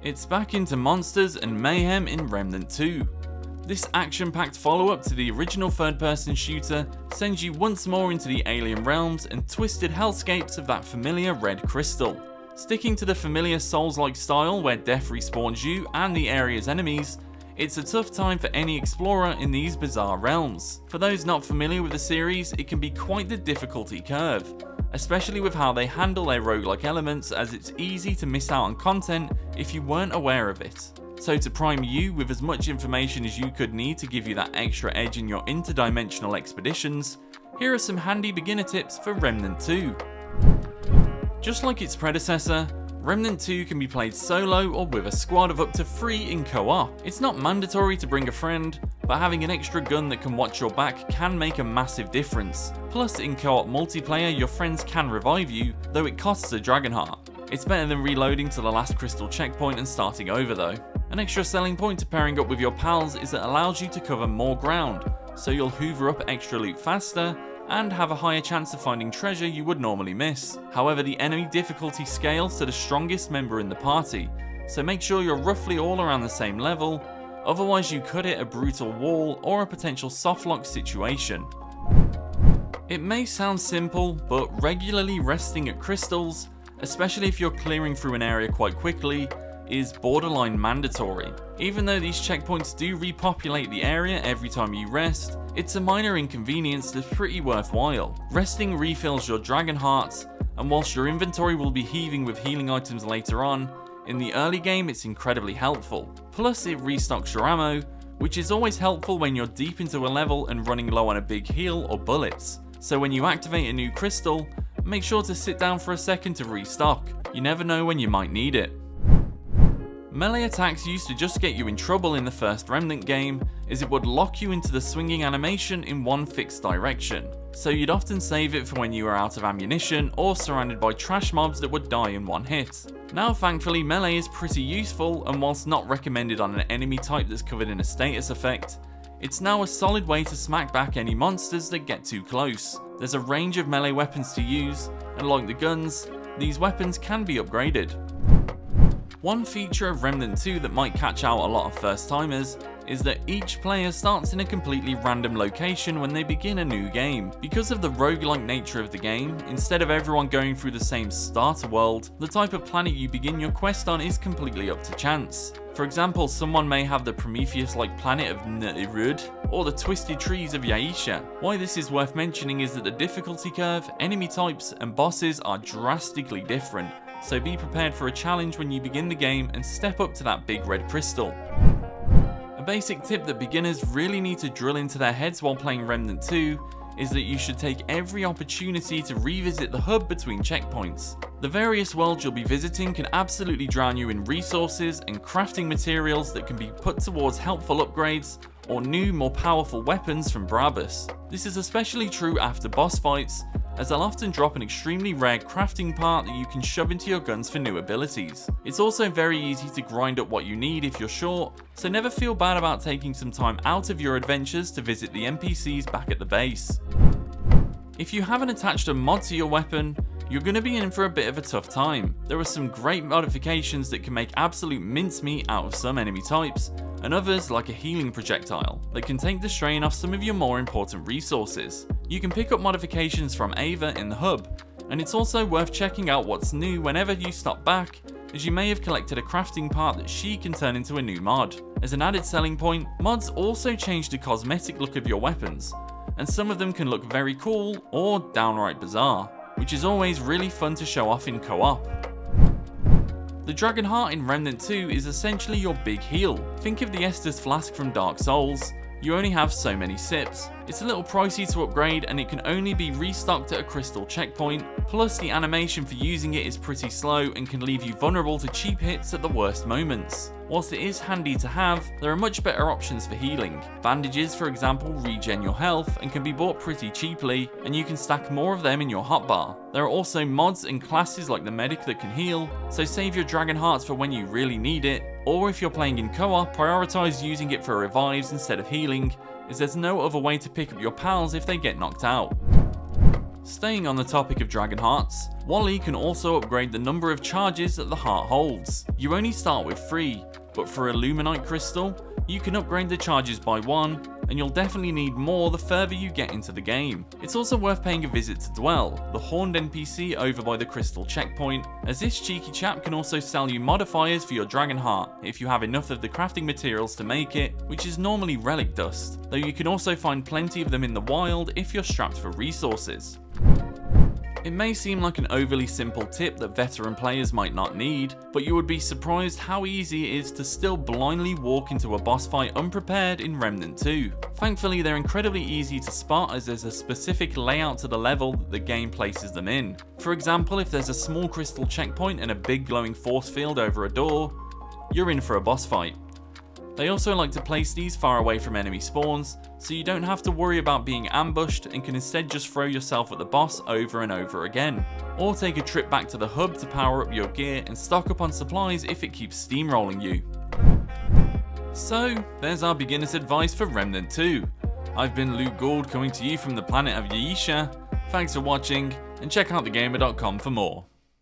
It's back into monsters and mayhem in Remnant 2. This action-packed follow-up to the original third-person shooter sends you once more into the alien realms and twisted hellscapes of that familiar red crystal. Sticking to the familiar Souls-like style where death respawns you and the area's enemies, it's a tough time for any explorer in these bizarre realms. For those not familiar with the series, it can be quite the difficulty curve, especially with how they handle their roguelike elements, as it's easy to miss out on content if you weren't aware of it. So to prime you with as much information as you could need to give you that extra edge in your interdimensional expeditions, here are some handy beginner tips for Remnant 2. Just like its predecessor, Remnant 2 can be played solo or with a squad of up to 3 in co-op. It's not mandatory to bring a friend, but having an extra gun that can watch your back can make a massive difference. Plus, in co-op multiplayer, your friends can revive you, though it costs a dragon heart. It's better than reloading to the last crystal checkpoint and starting over though. An extra selling point to pairing up with your pals is it allows you to cover more ground, so you'll hoover up extra loot faster, and have a higher chance of finding treasure you would normally miss. However, the enemy difficulty scales to the strongest member in the party, so make sure you're roughly all around the same level, otherwise you could hit a brutal wall or a potential softlock situation. It may sound simple, but regularly resting at crystals, especially if you're clearing through an area quite quickly, is borderline mandatory. Even though these checkpoints do repopulate the area every time you rest, it's a minor inconvenience that's pretty worthwhile. Resting refills your dragon hearts, and whilst your inventory will be heaving with healing items later on, in the early game it's incredibly helpful. Plus it restocks your ammo, which is always helpful when you're deep into a level and running low on a big heal or bullets. So when you activate a new crystal, make sure to sit down for a second to restock. You never know when you might need it. Melee attacks used to just get you in trouble in the first Remnant game, as it would lock you into the swinging animation in one fixed direction, so you'd often save it for when you were out of ammunition or surrounded by trash mobs that would die in one hit. Now thankfully melee is pretty useful, and whilst not recommended on an enemy type that's covered in a status effect, it's now a solid way to smack back any monsters that get too close. There's a range of melee weapons to use, and like the guns, these weapons can be upgraded. One feature of Remnant 2 that might catch out a lot of first timers is that each player starts in a completely random location when they begin a new game. Because of the roguelike nature of the game, instead of everyone going through the same starter world, the type of planet you begin your quest on is completely up to chance. For example, someone may have the Prometheus-like planet of Nurud, or the twisted trees of Yaisha. Why this is worth mentioning is that the difficulty curve, enemy types, and bosses are drastically different, so be prepared for a challenge when you begin the game and step up to that big red crystal. A basic tip that beginners really need to drill into their heads while playing Remnant 2 is that you should take every opportunity to revisit the hub between checkpoints. The various worlds you'll be visiting can absolutely drown you in resources and crafting materials that can be put towards helpful upgrades or new, more powerful weapons from Brabus. This is especially true after boss fights, as they'll often drop an extremely rare crafting part that you can shove into your guns for new abilities. It's also very easy to grind up what you need if you're short, so never feel bad about taking some time out of your adventures to visit the NPCs back at the base. If you haven't attached a mod to your weapon, you're going to be in for a bit of a tough time. There are some great modifications that can make absolute mincemeat out of some enemy types, and others, like a healing projectile, that can take the strain off some of your more important resources. You can pick up modifications from Ava in the hub, and it's also worth checking out what's new whenever you stop back, as you may have collected a crafting part that she can turn into a new mod. As an added selling point, mods also change the cosmetic look of your weapons, and some of them can look very cool or downright bizarre, which is always really fun to show off in co-op. The Dragon Heart in Remnant 2 is essentially your big heal. Think of the Estus Flask from Dark Souls. You only have so many sips. It's a little pricey to upgrade, and it can only be restocked at a crystal checkpoint, plus the animation for using it is pretty slow and can leave you vulnerable to cheap hits at the worst moments. Whilst it is handy to have, there are much better options for healing. Bandages, for example, regen your health and can be bought pretty cheaply, and you can stack more of them in your hotbar. There are also mods and classes like the medic that can heal, so save your dragon hearts for when you really need it, or if you're playing in co-op, prioritise using it for revives instead of healing, as there's no other way to pick up your pals if they get knocked out. Staying on the topic of dragon hearts, Wally can also upgrade the number of charges that the heart holds. You only start with 3, but for a Luminite crystal, you can upgrade the charges by 1, and you'll definitely need more the further you get into the game. It's also worth paying a visit to Dwell, the horned NPC over by the crystal checkpoint, as this cheeky chap can also sell you modifiers for your dragon heart if you have enough of the crafting materials to make it, which is normally relic dust, though you can also find plenty of them in the wild if you're strapped for resources. It may seem like an overly simple tip that veteran players might not need, but you would be surprised how easy it is to still blindly walk into a boss fight unprepared in Remnant 2. Thankfully, they're incredibly easy to spot as there's a specific layout to the level that the game places them in. For example, if there's a small crystal checkpoint and a big glowing force field over a door, you're in for a boss fight. They also like to place these far away from enemy spawns, so you don't have to worry about being ambushed and can instead just throw yourself at the boss over and over again. Or take a trip back to the hub to power up your gear and stock up on supplies if it keeps steamrolling you. So, there's our beginner's advice for Remnant 2. I've been Luke Gould coming to you from the planet of Yaisha. Thanks for watching, and check out thegamer.com for more.